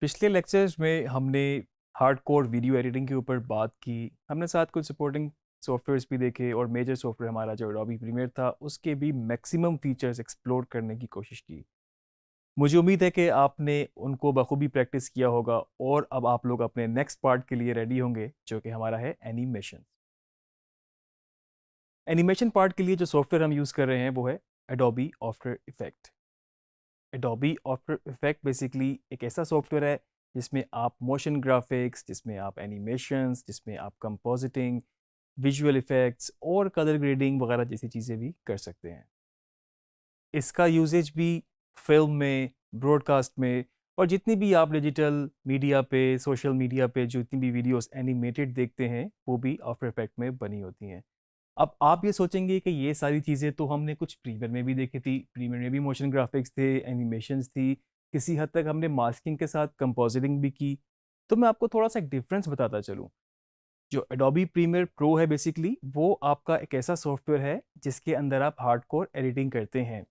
पिछले लेक्चर्स में हमने हार्डकोर वीडियो एडिटिंग के ऊपर बात की। हमने साथ कुछ सपोर्टिंग सॉफ्टवेयर्स भी देखे और मेजर सॉफ्टवेयर हमारा जो एडोबी प्रीमियर था उसके भी मैक्सिमम फीचर्स एक्सप्लोर करने की कोशिश की। मुझे उम्मीद है कि आपने उनको बखूबी प्रैक्टिस किया होगा और अब आप लोग अपने नेक्स्ट पार्ट के लिए रेडी होंगे जो कि हमारा है एनिमेशन। एनिमेशन पार्ट के लिए जो सॉफ्टवेयर हम यूज़ कर रहे हैं वो है Adobe after effect. Adobe after effect basically एक ऐसा सॉफ्टवेयर है जिसमें आप मोशन ग्राफिक्स, जिसमें आप एनिमेशंस, जिसमें आप कंपोजिटिंग, विजुअल इफेक्ट्स और कलर ग्रेडिंग वगैरह जैसी चीज़ें भी कर सकते हैं। इसका यूजेज भी फिल्म में, ब्रॉडकास्ट में और जितनी भी आप डिजिटल मीडिया पे, सोशल मीडिया पे जितनी भी वीडियोस एनिमेटेड देखते हैं वो भी आफ्टर इफेक्ट में बनी होती हैं। अब आप ये सोचेंगे कि ये सारी चीज़ें तो हमने कुछ प्रीमियर में भी देखी थी, प्रीमियर में भी मोशन ग्राफिक्स थे, एनिमेशंस थी, किसी हद तक हमने मास्किंग के साथ कंपोजिटिंग भी की। तो मैं आपको थोड़ा सा एक डिफरेंस बताता चलूँ। जो एडोबी प्रीमियर प्रो है बेसिकली वो आपका एक ऐसा सॉफ्टवेयर है जिसके अंदर आप हार्डकोर एडिटिंग करते हैं।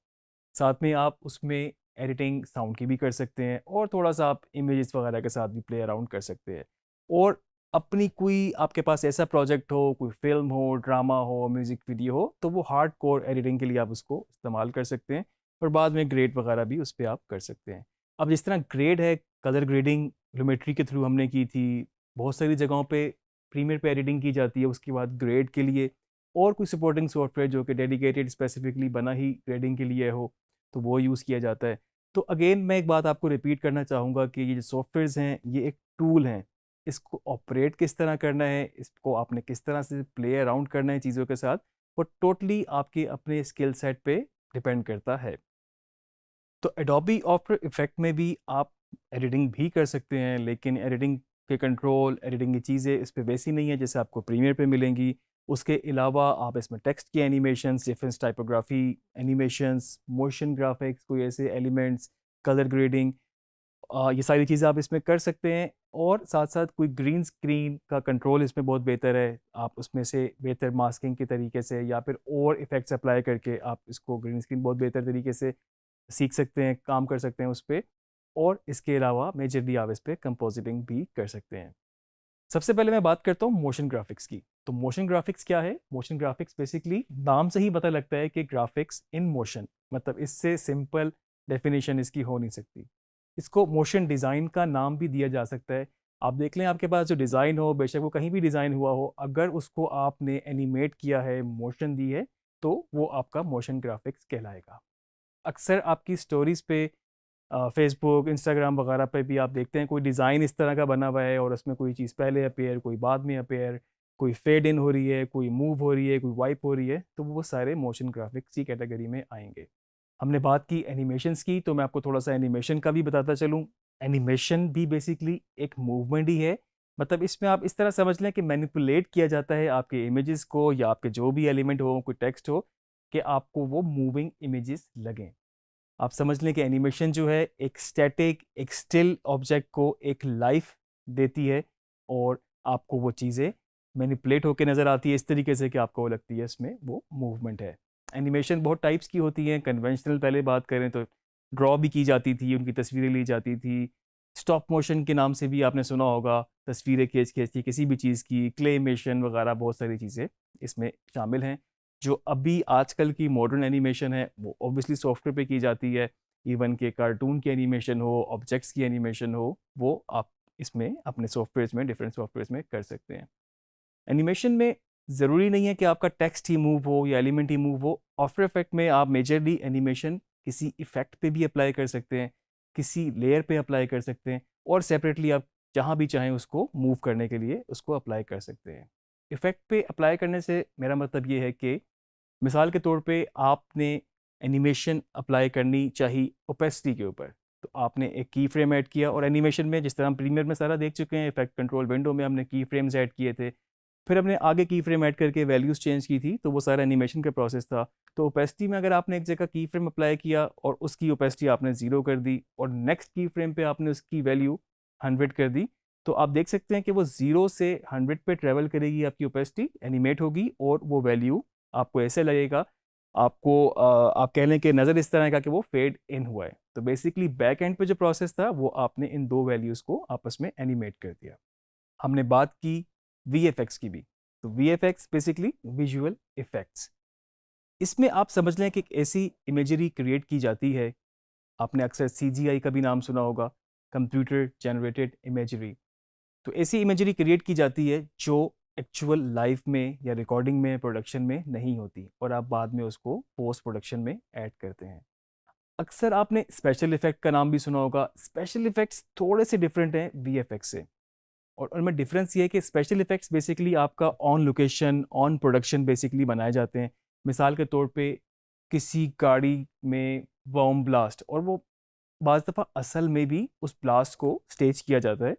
साथ में आप उसमें एडिटिंग साउंड की भी कर सकते हैं और थोड़ा सा आप इमेजेस वगैरह के साथ भी प्ले अराउंड कर सकते हैं। और अपनी कोई आपके पास ऐसा प्रोजेक्ट हो, कोई फिल्म हो, ड्रामा हो, म्यूज़िक वीडियो हो, तो वो हार्ड कोर एडिटिंग के लिए आप उसको इस्तेमाल कर सकते हैं और बाद में ग्रेड वगैरह भी उस पर आप कर सकते हैं। अब जिस तरह ग्रेड है, कलर ग्रेडिंग लूमेट्री के थ्रू हमने की थी, बहुत सारी जगहों पे प्रीमियर पे एडिटिंग की जाती है, उसके बाद ग्रेड के लिए और कोई सपोर्टिंग सॉफ्टवेयर जो कि डेडिकेटेड स्पेसिफिकली बना ही ग्रेडिंग के लिए हो तो वो यूज़ किया जाता है। तो अगेन मैं एक बात आपको रिपीट करना चाहूँगा कि ये जो सॉफ्टवेयर्स हैं ये एक टूल हैं। इसको ऑपरेट किस तरह करना है, इसको आपने किस तरह से प्ले अराउंड करना है चीज़ों के साथ, वो टोटली आपके अपने स्किल सेट पे डिपेंड करता है। तो एडोबी आफ्टर इफेक्ट में भी आप एडिटिंग भी कर सकते हैं, लेकिन एडिटिंग के कंट्रोल, एडिटिंग की चीज़ें इस पे वैसी नहीं है जैसे आपको प्रीमियर पे मिलेंगी। उसके अलावा आप इसमें टेक्स्ट की animations, difference typography animations, motion graphics, कोई ऐसे एलिमेंट्स, कलर ग्रेडिंग, ये सारी चीज़ें आप इसमें कर सकते हैं। और साथ साथ कोई ग्रीन स्क्रीन का कंट्रोल इसमें बहुत बेहतर है। आप उसमें से बेहतर मास्किंग के तरीके से या फिर और इफेक्ट्स अप्लाई करके आप इसको ग्रीन स्क्रीन बहुत बेहतर तरीके से सीख सकते हैं, काम कर सकते हैं उस पे। और इसके अलावा मेजरली आप इस पे कंपोजिटिंग भी कर सकते हैं। सबसे पहले मैं बात करता हूँ मोशन ग्राफिक्स की। तो मोशन ग्राफिक्स क्या है? मोशन ग्राफिक्स बेसिकली नाम से ही पता लगता है कि ग्राफिक्स इन मोशन, मतलब इससे सिंपल डेफिनेशन इसकी हो नहीं सकती। इसको मोशन डिज़ाइन का नाम भी दिया जा सकता है। आप देख लें आपके पास जो डिज़ाइन हो, बेशक वो कहीं भी डिज़ाइन हुआ हो, अगर उसको आपने एनिमेट किया है, मोशन दी है, तो वो आपका मोशन ग्राफिक्स कहलाएगा। अक्सर आपकी स्टोरीज़ पे फेसबुक, इंस्टाग्राम वगैरह पे भी आप देखते हैं कोई डिज़ाइन इस तरह का बना हुआ है और उसमें कोई चीज़ पहले अपीयर, कोई बाद में अपीयर, कोई फेड इन हो रही है, कोई मूव हो रही है, कोई वाइप हो रही है, तो वो सारे मोशन ग्राफिक्स की कैटेगरी में आएंगे। हमने बात की एनिमेशंस की, तो मैं आपको थोड़ा सा एनिमेशन का भी बताता चलूँ। एनिमेशन भी बेसिकली एक मूवमेंट ही है। मतलब इसमें आप इस तरह समझ लें कि मैनिपुलेट किया जाता है आपके इमेजेस को या आपके जो भी एलिमेंट हो, कोई टेक्स्ट हो, कि आपको वो मूविंग इमेजेस लगें। आप समझ लें कि एनिमेशन जो है एक स्टैटिक, एक स्टिल ऑब्जेक्ट को एक लाइफ देती है और आपको वो चीज़ें मैनिपुलेट होकर नज़र आती है इस तरीके से कि आपको वो लगती है इसमें वो मूवमेंट है। एनिमेशन बहुत टाइप्स की होती हैं। कन्वेंशनल पहले बात करें तो ड्रॉ भी की जाती थी, उनकी तस्वीरें ली जाती थी। स्टॉप मोशन के नाम से भी आपने सुना होगा, तस्वीरें खींच खींच के किसी भी चीज़ की, क्लेमेशन वगैरह बहुत सारी चीज़ें इसमें शामिल हैं। जो अभी आजकल की मॉडर्न एनिमेशन है वो ऑब्वियसली सॉफ्टवेयर पे की जाती है। इवन के कार्टून की एनिमेशन हो, ऑब्जेक्ट्स की एनिमेशन हो, वो आप इसमें अपने सॉफ्टवेयर्स में, डिफरेंट सॉफ्टवेयर्स में कर सकते हैं। एनिमेशन में ज़रूरी नहीं है कि आपका टेक्स्ट ही मूव हो या एलिमेंट ही मूव हो। आफ्टर इफेक्ट में आप मेजरली एनिमेशन किसी इफेक्ट पे भी अप्लाई कर सकते हैं, किसी लेयर पे अप्लाई कर सकते हैं और सेपरेटली आप जहाँ भी चाहें उसको मूव करने के लिए उसको अप्लाई कर सकते हैं। इफेक्ट पे अप्लाई करने से मेरा मतलब ये है कि मिसाल के तौर पे आपने एनिमेशन अप्लाई करनी चाहिए ओपेसिटी के ऊपर, तो आपने एक की फ्रेम ऐड किया और एनिमेशन में जिस तरह हम प्रीमियर में सारा देख चुके हैं, इफेक्ट कंट्रोल विंडो में हमने की फ्रेम्स ऐड किए थे, फिर हमने आगे की फ्रेम ऐड करके वैल्यूज़ चेंज की थी, तो वो सारा एनिमेशन का प्रोसेस था। तो ओपेसिटी में अगर आपने एक जगह की फ्रेम अप्लाई किया और उसकी ओपेसिटी आपने 0 कर दी और नेक्स्ट की फ्रेम पे आपने उसकी वैल्यू 100 कर दी, तो आप देख सकते हैं कि वो 0 से 100 पे ट्रेवल करेगी, आपकी ओपेसिटी एनिमेट होगी और वो वैल्यू आपको ऐसे लगेगा आपको आप कह लें कि नज़र इस तरह का कि वो फेड इन हुआ है। तो बेसिकली बैक एंड पे जो प्रोसेस था वो आपने इन दो वैल्यूज़ को आपस में एनिमेट कर दिया। हमने बात की वीएफएक्स की भी। तो वीएफएक्स बेसिकली विजुअल इफेक्ट्स। इसमें आप समझ लें कि एक ऐसी इमेजरी क्रिएट की जाती है, आपने अक्सर सीजीआई का भी नाम सुना होगा, कंप्यूटर जनरेटेड इमेजरी। तो ऐसी इमेजरी क्रिएट की जाती है जो एक्चुअल लाइफ में या रिकॉर्डिंग में, प्रोडक्शन में नहीं होती, और आप बाद में उसको पोस्ट प्रोडक्शन में ऐड करते हैं। अक्सर आपने स्पेशल इफेक्ट का नाम भी सुना होगा। स्पेशल इफेक्ट्स थोड़े से डिफरेंट हैं वीएफएक्स से, और उनमें डिफरेंस ये है कि स्पेशल इफेक्ट्स बेसिकली आपका on location, on production basically बनाए जाते हैं। मिसाल के तौर पे किसी गाड़ी में बॉम्ब ब्लास्ट, और वो बाज़ दफ़ा असल में भी उस ब्लास्ट को स्टेज किया जाता है।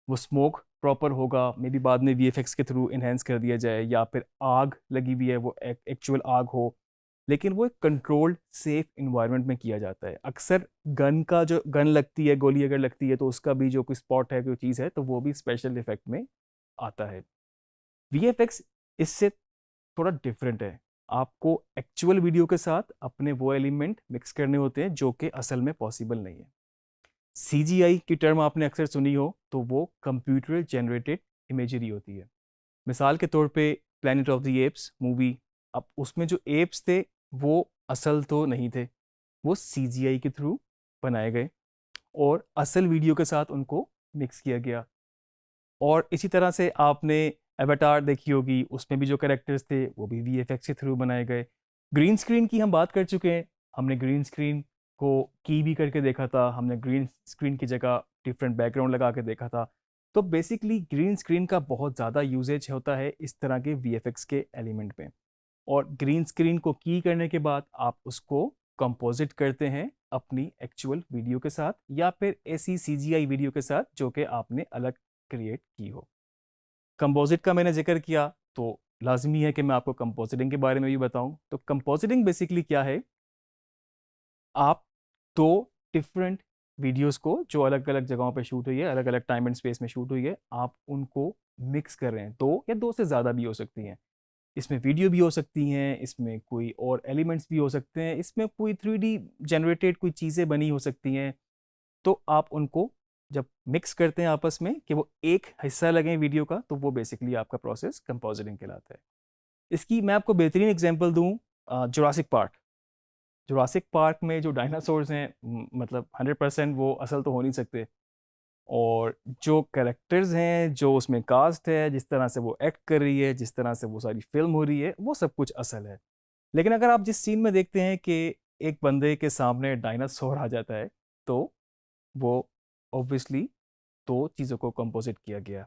वो स्मोक प्रॉपर होगा, मे बी बाद में वीएफएक्स के थ्रू इन्हेंस कर दिया जाए, या फिर आग लगी हुई है वो एक्चुअल आग हो, लेकिन वो एक कंट्रोल्ड सेफ इन्वायरमेंट में किया जाता है। अक्सर गन का जो गन लगती है, गोली अगर लगती है तो उसका भी जो कोई स्पॉट है, कोई चीज़ है, तो वो भी स्पेशल इफेक्ट में आता है। वीएफएक्स इससे थोड़ा डिफरेंट है। आपको एक्चुअल वीडियो के साथ अपने वो एलिमेंट मिक्स करने होते हैं जो कि असल में पॉसिबल नहीं है। सीजीआई की टर्म आपने अक्सर सुनी हो, तो वो कंप्यूटर जनरेटेड इमेजरी होती है। मिसाल के तौर पे planet of the apps movie, अब उसमें जो एप्स थे वो असल तो नहीं थे, वो सीजीआई के थ्रू बनाए गए और असल वीडियो के साथ उनको मिक्स किया गया। और इसी तरह से आपने एवाटार देखी होगी, उसमें भी जो कैरेक्टर्स थे वो भी वीएफएक्स के थ्रू बनाए गए। ग्रीन स्क्रीन की हम बात कर चुके हैं, हमने ग्रीन स्क्रीन को की भी करके देखा था, हमने ग्रीन स्क्रीन की जगह डिफरेंट बैकग्राउंड लगा के देखा था। तो बेसिकली ग्रीन स्क्रीन का बहुत ज़्यादा यूजेज होता है इस तरह के वीएफएक्स के एलिमेंट में। और ग्रीन स्क्रीन को की करने के बाद आप उसको कंपोजिट करते हैं अपनी एक्चुअल वीडियो के साथ, या फिर ऐसी सीजीआई वीडियो के साथ जो कि आपने अलग क्रिएट की हो। कंपोजिट का मैंने जिक्र किया, तो लाजमी है कि मैं आपको कंपोजिटिंग के बारे में भी बताऊं। तो कंपोजिटिंग बेसिकली क्या है, आप दो डिफरेंट वीडियोस को जो अलग अलग जगहों पे शूट हुई है, अलग अलग टाइम एंड स्पेस में शूट हुई है, आप उनको मिक्स कर रहे हैं। दो या दो से ज़्यादा भी हो सकती हैं, इसमें वीडियो भी हो सकती हैं, इसमें कोई और एलिमेंट्स भी हो सकते हैं, इसमें कोई 3D जनरेटेड कोई चीज़ें बनी हो सकती हैं। तो आप उनको जब मिक्स करते हैं आपस में कि वो एक हिस्सा लगे वीडियो का, तो वो बेसिकली आपका प्रोसेस कंपोजिटिंग कहलाता है। इसकी मैं आपको बेहतरीन एग्जांपल दूं, जुरासिक पार्क। जुरासिक पार्क में जो डायनासोर्स हैं, मतलब 100% वो असल तो हो नहीं सकते, और जो कैरेक्टर्स हैं, जो उसमें कास्ट है, जिस तरह से वो एक्ट कर रही है, जिस तरह से वो सारी फिल्म हो रही है, वो सब कुछ असल है। लेकिन अगर आप जिस सीन में देखते हैं कि एक बंदे के सामने डायनासोर आ जाता है, तो वो ऑब्वियसली दो चीज़ों को कंपोजिट किया गया।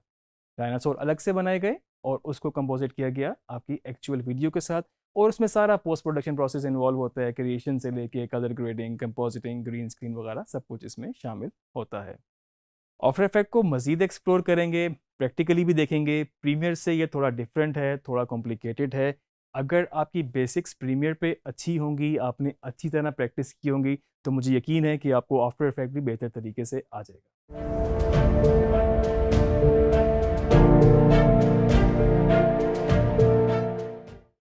डायनासोर अलग से बनाए गए और उसको कंपोजिट किया गया आपकी एक्चुअल वीडियो के साथ, और उसमें सारा पोस्ट प्रोडक्शन प्रोसेस इन्वॉल्व होता है, क्रिएशन से लेके colour grading, compositing, green screen वगैरह सब कुछ इसमें शामिल होता है। आफ्टर इफेक्ट को मज़ीद एक्सप्लोर करेंगे, प्रैक्टिकली भी देखेंगे। प्रीमियर से ये थोड़ा डिफरेंट है, थोड़ा कॉम्प्लिकेटेड है। अगर आपकी बेसिक्स प्रीमियर पे अच्छी होंगी, आपने अच्छी तरह प्रैक्टिस की होंगी, तो मुझे यकीन है कि आपको आफ्टर इफेक्ट भी बेहतर तरीके से आ जाएगा।